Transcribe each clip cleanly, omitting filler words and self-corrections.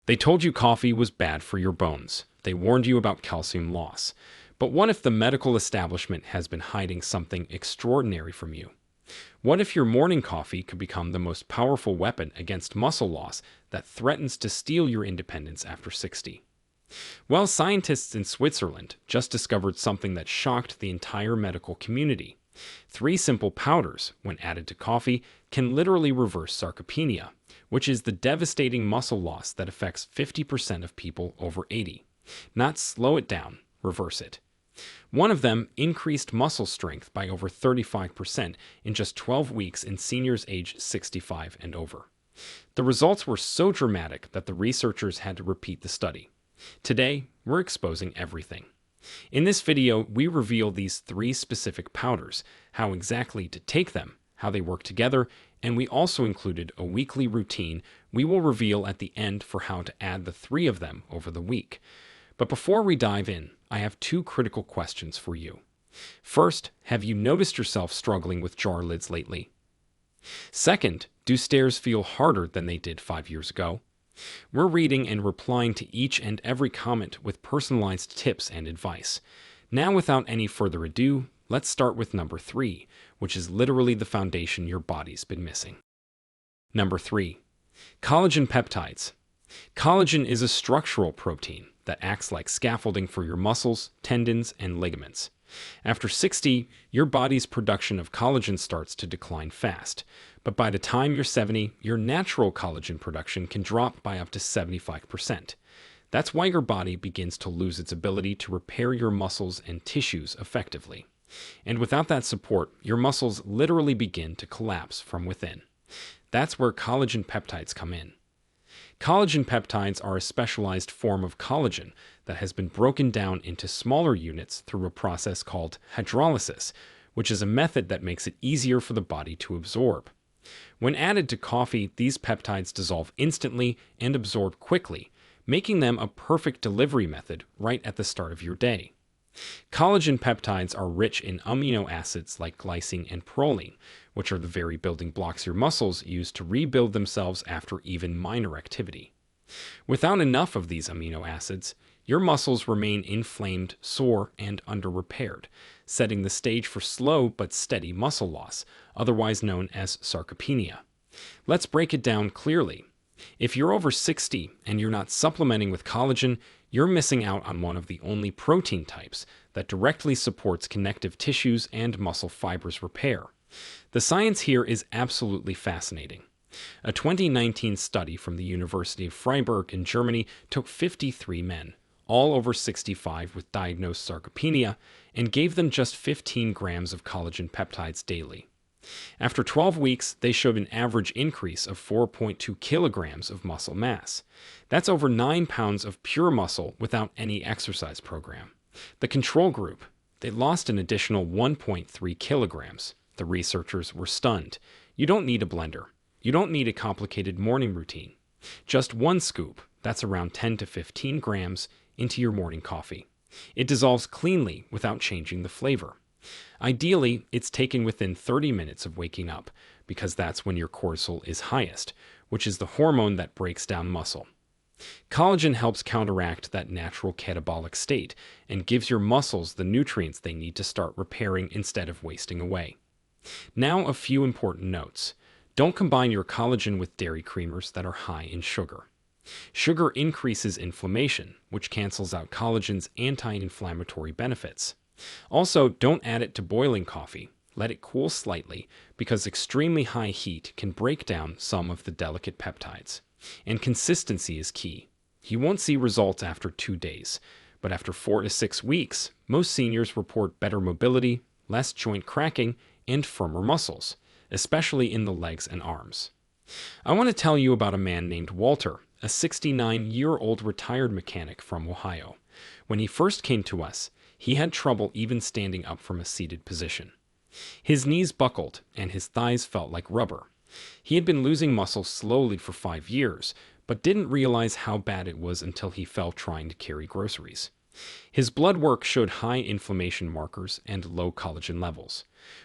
They told you coffee was bad for your bones. They warned you about calcium loss. But what if the medical establishment has been hiding something extraordinary from you? What if your morning coffee could become the most powerful weapon against muscle loss that threatens to steal your independence after 60? Well, scientists in Switzerland just discovered something that shocked the entire medical community. Three simple powders, when added to coffee, can literally reverse sarcopenia, which is the devastating muscle loss that affects 50% of people over 80. Not slow it down, reverse it. One of them increased muscle strength by over 35% in just 12 weeks in seniors aged 65 and over. The results were so dramatic that the researchers had to repeat the study. Today, we're exposing everything. In this video, we reveal these three specific powders, how exactly to take them, how they work together, and we also included a weekly routine we will reveal at the end for how to add the three of them over the week. But before we dive in, I have two critical questions for you. First, have you noticed yourself struggling with jar lids lately? Second, do stairs feel harder than they did 5 years ago? We're reading and replying to each and every comment with personalized tips and advice. Now, without any further ado, let's start with number 3, which is literally the foundation your body's been missing. Number 3. Collagen peptides. Collagen is a structural protein that acts like scaffolding for your muscles, tendons, and ligaments. After 60, your body's production of collagen starts to decline fast, but by the time you're 70, your natural collagen production can drop by up to 75%. That's why your body begins to lose its ability to repair your muscles and tissues effectively. And without that support, your muscles literally begin to collapse from within. That's where collagen peptides come in. Collagen peptides are a specialized form of collagen that has been broken down into smaller units through a process called hydrolysis, which is a method that makes it easier for the body to absorb. When added to coffee, these peptides dissolve instantly and absorb quickly, making them a perfect delivery method right at the start of your day. Collagen peptides are rich in amino acids like glycine and proline, which are the very building blocks your muscles use to rebuild themselves after even minor activity. Without enough of these amino acids, your muscles remain inflamed, sore, and under-repaired, setting the stage for slow but steady muscle loss, otherwise known as sarcopenia. Let's break it down clearly. If you're over 60 and you're not supplementing with collagen, you're missing out on one of the only protein types that directly supports connective tissues and muscle fibers repair. The science here is absolutely fascinating. A 2019 study from the University of Freiburg in Germany took 53 men, all over 65 with diagnosed sarcopenia, and gave them just 15 grams of collagen peptides daily. After 12 weeks, they showed an average increase of 4.2 kilograms of muscle mass. That's over 9 pounds of pure muscle without any exercise program. The control group, they lost an additional 1.3 kilograms. The researchers were stunned. You don't need a blender. You don't need a complicated morning routine. Just one scoop, that's around 10 to 15 grams, into your morning coffee. It dissolves cleanly without changing the flavor. Ideally, it's taken within 30 minutes of waking up, because that's when your cortisol is highest, which is the hormone that breaks down muscle. Collagen helps counteract that natural catabolic state and gives your muscles the nutrients they need to start repairing instead of wasting away. Now, a few important notes. Don't combine your collagen with dairy creamers that are high in sugar. Sugar increases inflammation, which cancels out collagen's anti-inflammatory benefits. Also, don't add it to boiling coffee. Let it cool slightly, because extremely high heat can break down some of the delicate peptides. And consistency is key. You won't see results after 2 days, but after 4 to 6 weeks, most seniors report better mobility, less joint cracking, and firmer muscles, especially in the legs and arms. I want to tell you about a man named Walter, a 69-year-old retired mechanic from Ohio. When he first came to us, he had trouble even standing up from a seated position. His knees buckled and his thighs felt like rubber. He had been losing muscle slowly for 5 years, but didn't realize how bad it was until he fell trying to carry groceries. His blood work showed high inflammation markers and low collagen levels.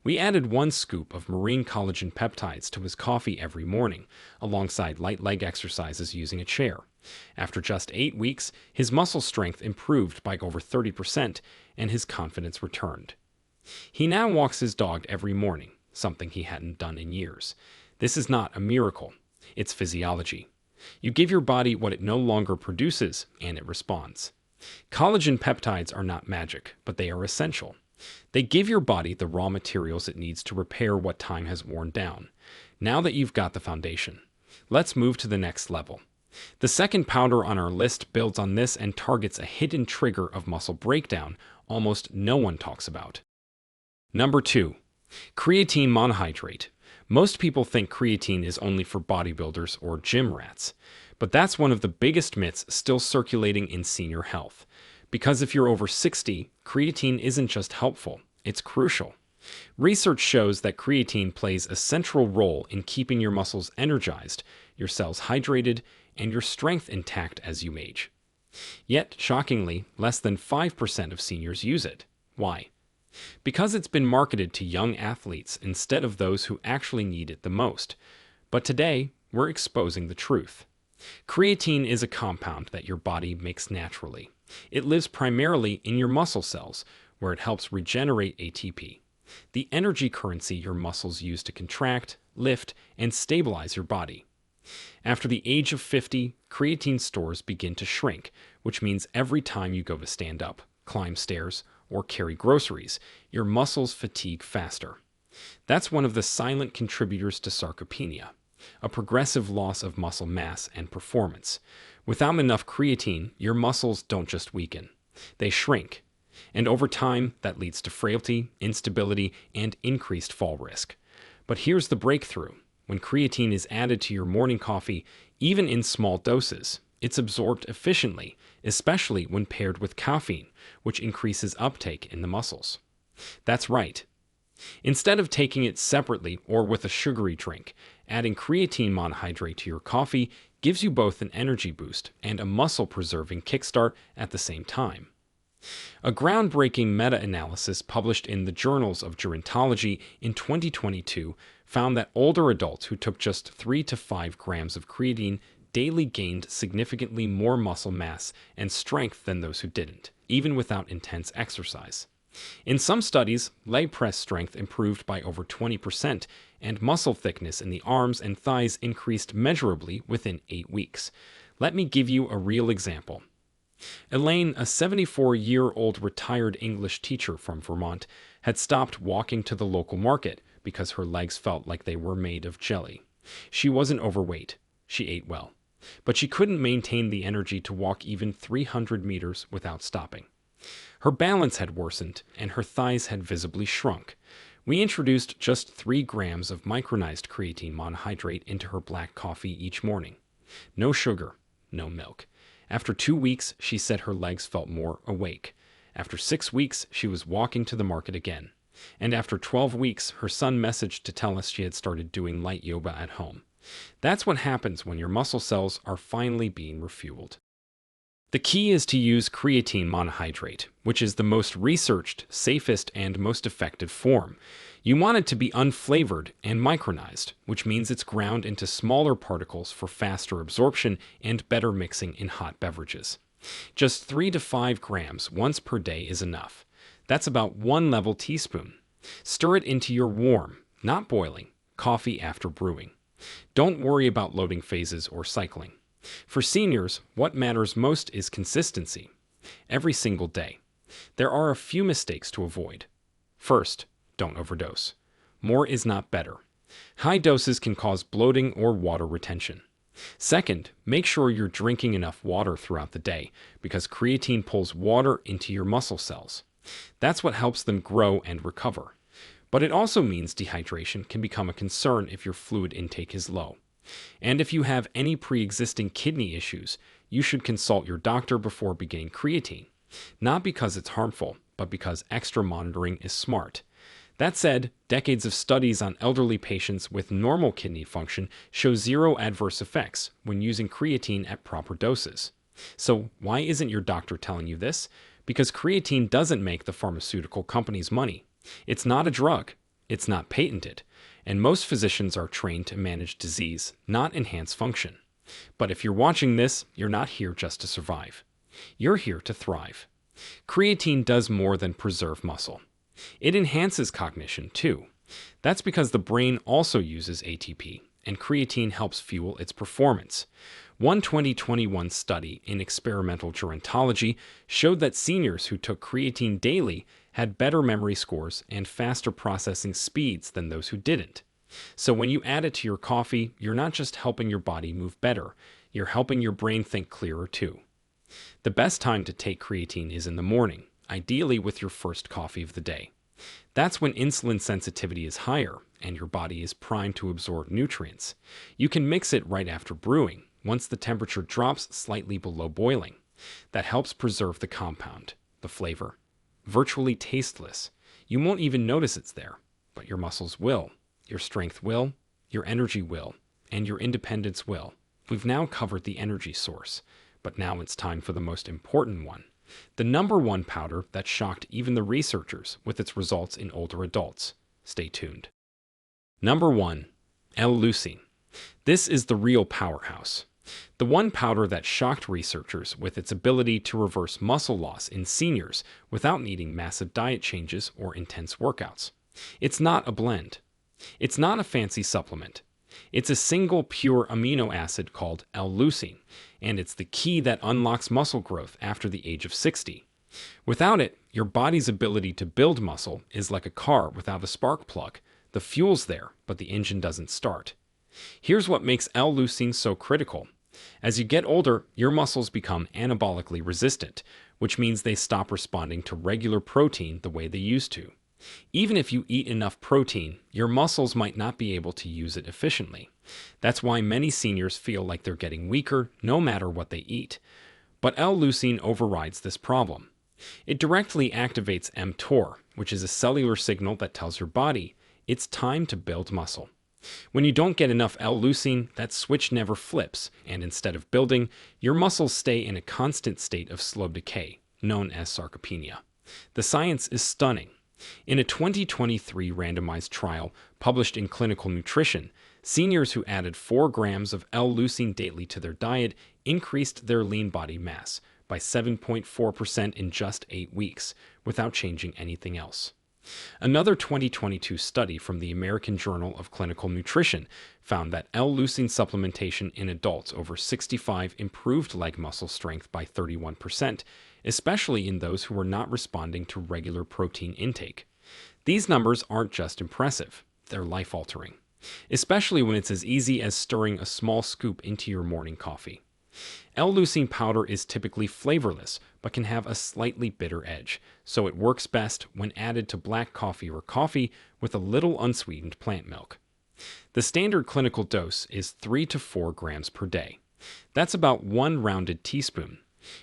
We added 1 scoop of marine collagen peptides to his coffee every morning, alongside light leg exercises using a chair. After just 8 weeks, his muscle strength improved by over 30% and his confidence returned. He now walks his dog every morning, something he hadn't done in years. This is not a miracle, it's physiology. You give your body what it no longer produces, and it responds. Collagen peptides are not magic, but they are essential. They give your body the raw materials it needs to repair what time has worn down. Now that you've got the foundation, let's move to the next level. The second powder on our list builds on this and targets a hidden trigger of muscle breakdown almost no one talks about. Number 2. Creatine monohydrate. Most people think creatine is only for bodybuilders or gym rats, but that's one of the biggest myths still circulating in senior health. Because if you're over 60, creatine isn't just helpful, it's crucial. Research shows that creatine plays a central role in keeping your muscles energized, your cells hydrated, and your strength intact as you age. Yet, shockingly, less than 5% of seniors use it. Why? Because it's been marketed to young athletes instead of those who actually need it the most. But today, we're exposing the truth. Creatine is a compound that your body makes naturally. It lives primarily in your muscle cells, where it helps regenerate ATP, the energy currency your muscles use to contract, lift, and stabilize your body. After the age of 50, creatine stores begin to shrink, which means every time you go to stand up, climb stairs, or carry groceries, your muscles fatigue faster. That's one of the silent contributors to sarcopenia, a progressive loss of muscle mass and performance. Without enough creatine, your muscles don't just weaken, they shrink. And over time, that leads to frailty, instability, and increased fall risk. But here's the breakthrough. When creatine is added to your morning coffee, even in small doses, it's absorbed efficiently, especially when paired with caffeine, which increases uptake in the muscles. That's right. Instead of taking it separately or with a sugary drink, adding creatine monohydrate to your coffee gives you both an energy boost and a muscle-preserving kickstart at the same time. A groundbreaking meta-analysis published in the Journals of Gerontology in 2022 found that older adults who took just 3 to 5 grams of creatine daily gained significantly more muscle mass and strength than those who didn't, even without intense exercise. In some studies, leg press strength improved by over 20%, and muscle thickness in the arms and thighs increased measurably within 8 weeks. Let me give you a real example. Elaine, a 74-year-old retired English teacher from Vermont, had stopped walking to the local market because her legs felt like they were made of jelly. She wasn't overweight. She ate well. But she couldn't maintain the energy to walk even 300 meters without stopping. Her balance had worsened, and her thighs had visibly shrunk. We introduced just 3 grams of micronized creatine monohydrate into her black coffee each morning. No sugar, no milk. After 2 weeks, she said her legs felt more awake. After 6 weeks, she was walking to the market again. And after 12 weeks, her son messaged to tell us she had started doing light yoga at home. That's what happens when your muscle cells are finally being refueled. The key is to use creatine monohydrate, which is the most researched, safest, and most effective form. You want it to be unflavored and micronized, which means it's ground into smaller particles for faster absorption and better mixing in hot beverages. Just 3 to 5 grams once per day is enough. That's about 1 level teaspoon. Stir it into your warm, not boiling, coffee after brewing. Don't worry about loading phases or cycling. For seniors, what matters most is consistency. Every single day. There are a few mistakes to avoid. First, don't overdose. More is not better. High doses can cause bloating or water retention. Second, make sure you're drinking enough water throughout the day because creatine pulls water into your muscle cells. That's what helps them grow and recover. But it also means dehydration can become a concern if your fluid intake is low. And if you have any pre-existing kidney issues, you should consult your doctor before beginning creatine. Not because it's harmful, but because extra monitoring is smart. That said, decades of studies on elderly patients with normal kidney function show 0 adverse effects when using creatine at proper doses. So why isn't your doctor telling you this? Because creatine doesn't make the pharmaceutical companies money. It's not a drug. It's not patented. And most physicians are trained to manage disease, not enhance function. But if you're watching this, you're not here just to survive. You're here to thrive. Creatine does more than preserve muscle. It enhances cognition, too. That's because the brain also uses ATP, and creatine helps fuel its performance. One 2021 study in experimental gerontology showed that seniors who took creatine daily had better memory scores and faster processing speeds than those who didn't. So when you add it to your coffee, you're not just helping your body move better, you're helping your brain think clearer too. The best time to take creatine is in the morning, ideally with your first coffee of the day. That's when insulin sensitivity is higher and your body is primed to absorb nutrients. You can mix it right after brewing, once the temperature drops slightly below boiling. That helps preserve the compound, the flavor. Virtually tasteless. You won't even notice it's there, but your muscles will, your strength will, your energy will, and your independence will. We've now covered the energy source, but now it's time for the most important one. The number one powder that shocked even the researchers with its results in older adults. Stay tuned. Number 1. Lucine. This is the real powerhouse. The one powder that shocked researchers with its ability to reverse muscle loss in seniors without needing massive diet changes or intense workouts. It's not a blend. It's not a fancy supplement. It's a single pure amino acid called Lucine, and it's the key that unlocks muscle growth after the age of 60. Without it, your body's ability to build muscle is like a car without a spark plug. The fuel's there, but the engine doesn't start. Here's what makes Lucine so critical. As you get older, your muscles become anabolically resistant, which means they stop responding to regular protein the way they used to. Even if you eat enough protein, your muscles might not be able to use it efficiently. That's why many seniors feel like they're getting weaker no matter what they eat. But Lucine overrides this problem. It directly activates mTOR, which is a cellular signal that tells your body it's time to build muscle. When you don't get enough Lucine, that switch never flips, and instead of building, your muscles stay in a constant state of slow decay, known as sarcopenia. The science is stunning. In a 2023 randomized trial published in Clinical Nutrition, seniors who added 4 grams of Lucine daily to their diet increased their lean body mass by 7.4% in just 8 weeks, without changing anything else. Another 2022 study from the American Journal of Clinical Nutrition found that Lucine supplementation in adults over 65 improved leg muscle strength by 31%, especially in those who were not responding to regular protein intake. These numbers aren't just impressive, they're life-altering, especially when it's as easy as stirring a small scoop into your morning coffee. Lucine powder is typically flavorless, but can have a slightly bitter edge, so it works best when added to black coffee or coffee with a little unsweetened plant milk. The standard clinical dose is 3 to 4 grams per day. That's about 1 rounded teaspoon.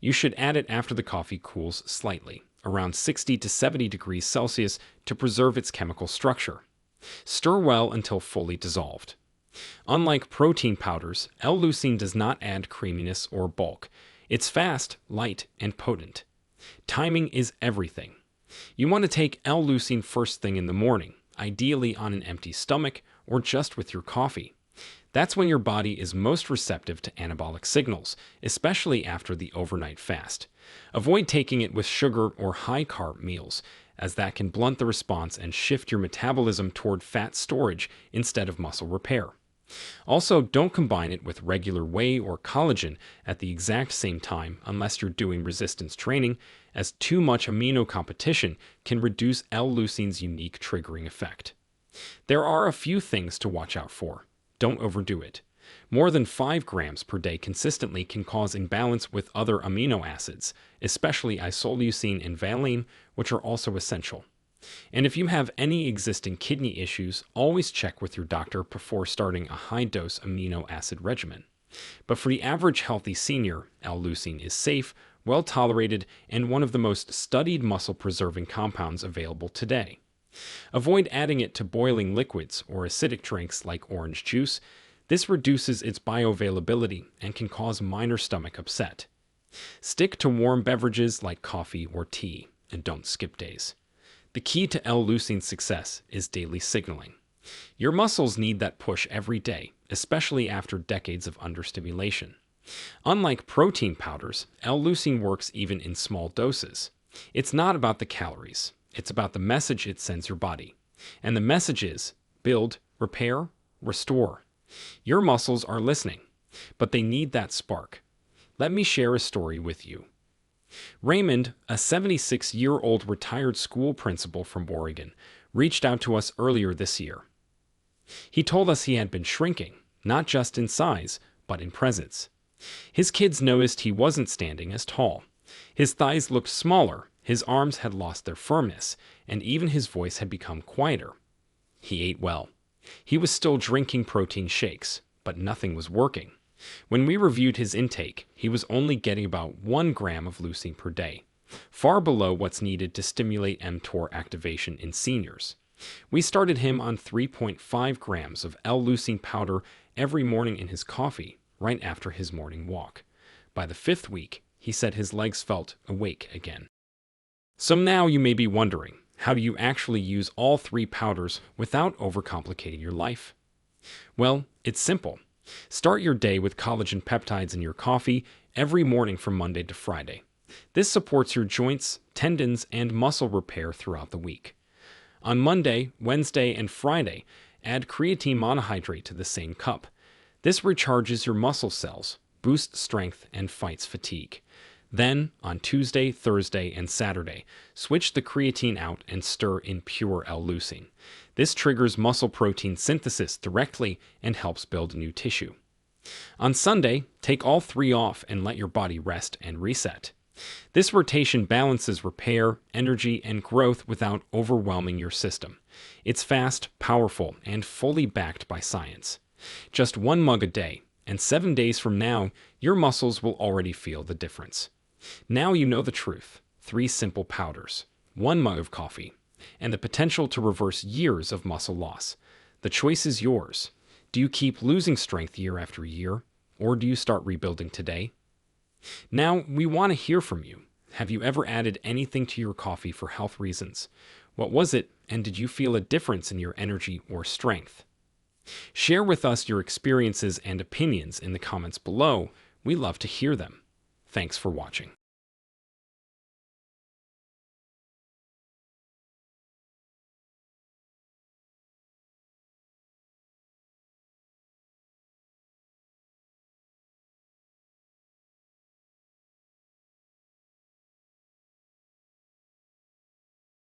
You should add it after the coffee cools slightly, around 60 to 70 degrees Celsius, to preserve its chemical structure. Stir well until fully dissolved. Unlike protein powders, Lucine does not add creaminess or bulk. It's fast, light, and potent. Timing is everything. You want to take Lucine first thing in the morning, ideally on an empty stomach or just with your coffee. That's when your body is most receptive to anabolic signals, especially after the overnight fast. Avoid taking it with sugar or high-carb meals, as that can blunt the response and shift your metabolism toward fat storage instead of muscle repair. Also, don't combine it with regular whey or collagen at the exact same time unless you're doing resistance training, as too much amino competition can reduce Lucine's unique triggering effect. There are a few things to watch out for. Don't overdo it. More than 5 grams per day consistently can cause imbalance with other amino acids, especially isoleucine and valine, which are also essential. And if you have any existing kidney issues, always check with your doctor before starting a high-dose amino acid regimen. But for the average healthy senior, Lucine is safe, well-tolerated, and one of the most studied muscle-preserving compounds available today. Avoid adding it to boiling liquids or acidic drinks like orange juice. This reduces its bioavailability and can cause minor stomach upset. Stick to warm beverages like coffee or tea, and don't skip days. The key to Lucine's success is daily signaling. Your muscles need that push every day, especially after decades of understimulation. Unlike protein powders, L-leucine works even in small doses. It's not about the calories. It's about the message it sends your body. And the message is build, repair, restore. Your muscles are listening, but they need that spark. Let me share a story with you. Raymond, a 76-year-old retired school principal from Oregon, reached out to us earlier this year. He told us he had been shrinking, not just in size, but in presence. His kids noticed he wasn't standing as tall. His thighs looked smaller, his arms had lost their firmness, and even his voice had become quieter. He ate well. He was still drinking protein shakes, but nothing was working. When we reviewed his intake, he was only getting about 1 gram of leucine per day, far below what's needed to stimulate mTOR activation in seniors. We started him on 3.5 grams of L-leucine powder every morning in his coffee, right after his morning walk. By the 5th week, he said his legs felt awake again. So now you may be wondering, how do you actually use all 3 powders without overcomplicating your life? Well, it's simple. Start your day with collagen peptides in your coffee every morning from Monday to Friday. This supports your joints, tendons, and muscle repair throughout the week. On Monday, Wednesday, and Friday, add creatine monohydrate to the same cup. This recharges your muscle cells, boosts strength, and fights fatigue. Then, on Tuesday, Thursday, and Saturday, switch the creatine out and stir in pure L-leucine. This triggers muscle protein synthesis directly and helps build new tissue. On Sunday, take all 3 off and let your body rest and reset. This rotation balances repair, energy, and growth without overwhelming your system. It's fast, powerful, and fully backed by science. Just 1 mug a day, and 7 days from now, your muscles will already feel the difference. Now you know the truth. 3 simple powders, 1 mug of coffee, and the potential to reverse years of muscle loss. The choice is yours. Do you keep losing strength year after year, or do you start rebuilding today? Now, we want to hear from you. Have you ever added anything to your coffee for health reasons? What was it, and did you feel a difference in your energy or strength? Share with us your experiences and opinions in the comments below. We love to hear them. Thanks for watching.